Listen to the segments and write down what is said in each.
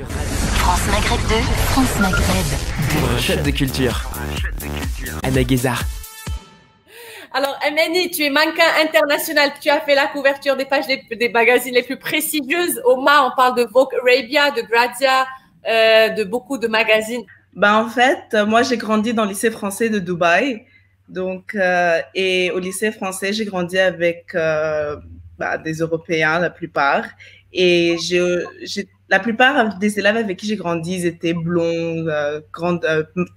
France Maghreb 2, France Maghreb. Chef de culture. Anna Guézard. Alors, Meni, tu es mannequin international. Tu as fait la couverture des pages des magazines les plus prestigieuses. Au MA, on parle de Vogue Arabia, de Grazia, de beaucoup de magazines. En fait, moi, j'ai grandi dans le lycée français de Dubaï. Donc, et au lycée français, j'ai grandi avec des Européens, la plupart. Et la plupart des élèves avec qui j'ai grandi, ils étaient blonds, grandes,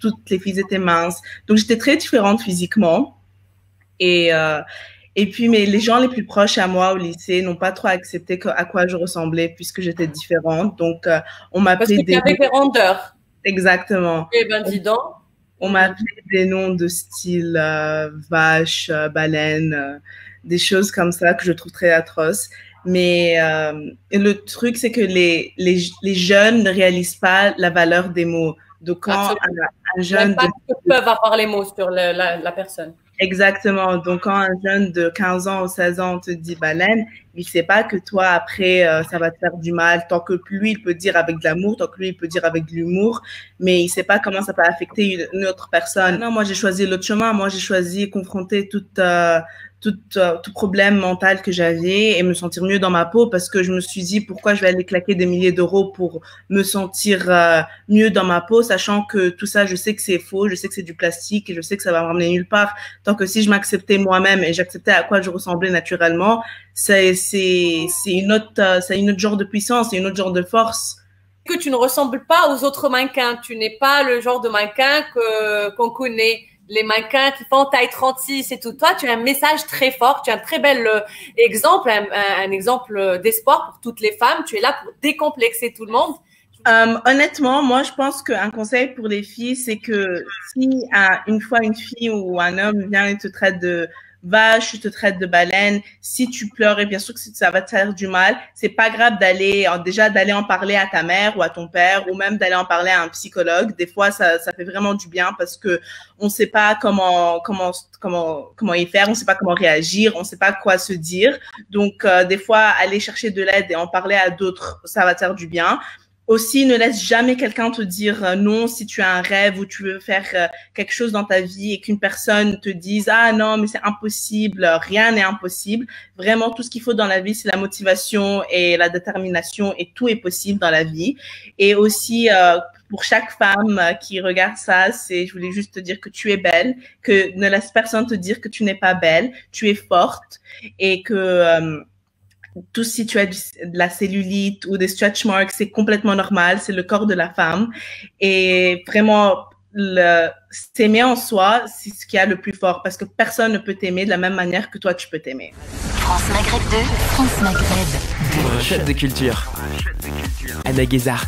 toutes les filles étaient minces. Donc, j'étais très différente physiquement. Et puis, mais les gens les plus proches à moi au lycée n'ont pas trop accepté à quoi je ressemblais puisque j'étais différente. Donc, on m'appelait Parce que tu avais des rondeurs. Exactement. Eh ben, dis donc. On m'appelait des noms de style vache, baleine, des choses comme ça que je trouve très atroces. Mais le truc, c'est que les jeunes ne réalisent pas la valeur des mots. Donc, quand un jeune... L'impact que peuvent avoir les mots sur la personne. Exactement. Donc, quand un jeune de 15 ans ou 16 ans te dit baleine, il ne sait pas que toi, après, ça va te faire du mal. Tant que lui, il peut dire avec de l'amour, tant que lui, il peut dire avec de l'humour, mais il ne sait pas comment ça peut affecter une autre personne. Non, moi, j'ai choisi l'autre chemin. Moi, j'ai choisi confronter tout problème mental que j'avais et me sentir mieux dans ma peau parce que je me suis dit pourquoi je vais aller claquer des milliers d'euros pour me sentir mieux dans ma peau, sachant que tout ça, je sais que c'est faux, je sais que c'est du plastique et je sais que ça va me ramener nulle part. Tant que si je m'acceptais moi-même et j'acceptais à quoi je ressemblais naturellement, c'est une autre genre de puissance, c'est une autre genre de force. Que tu ne ressembles pas aux autres mannequins, tu n'es pas le genre de mannequin qu'on connaît. Les mannequins qui font taille 36 et tout. Toi, tu as un message très fort, tu as un très bel exemple, un exemple d'espoir pour toutes les femmes. Tu es là pour décomplexer tout le monde. Honnêtement, moi, je pense qu'un conseil pour les filles, c'est que si une fois une fille ou un homme vient et te traite de vache, te traite de baleine, si tu pleures, et bien sûr que ça va te faire du mal, c'est pas grave d'aller en parler à ta mère ou à ton père ou même d'aller en parler à un psychologue. Des fois, ça fait vraiment du bien parce que on sait pas comment y faire, on sait pas comment réagir, on sait pas quoi se dire. Donc, des fois, aller chercher de l'aide et en parler à d'autres, ça va te faire du bien. Aussi, ne laisse jamais quelqu'un te dire non si tu as un rêve ou tu veux faire quelque chose dans ta vie et qu'une personne te dise « Ah non, mais c'est impossible, rien n'est impossible ». Vraiment, tout ce qu'il faut dans la vie, c'est la motivation et la détermination et tout est possible dans la vie. Et aussi, pour chaque femme qui regarde ça, je voulais juste te dire que tu es belle, que ne laisse personne te dire que tu n'es pas belle, tu es forte et que... tout si tu as de la cellulite ou des stretch marks, c'est complètement normal, c'est le corps de la femme. Et vraiment, s'aimer en soi, c'est ce qu'il y a le plus fort parce que personne ne peut t'aimer de la même manière que toi, tu peux t'aimer. France Maghreb 2, France Maghreb. Chef de culture. Anna Guézard.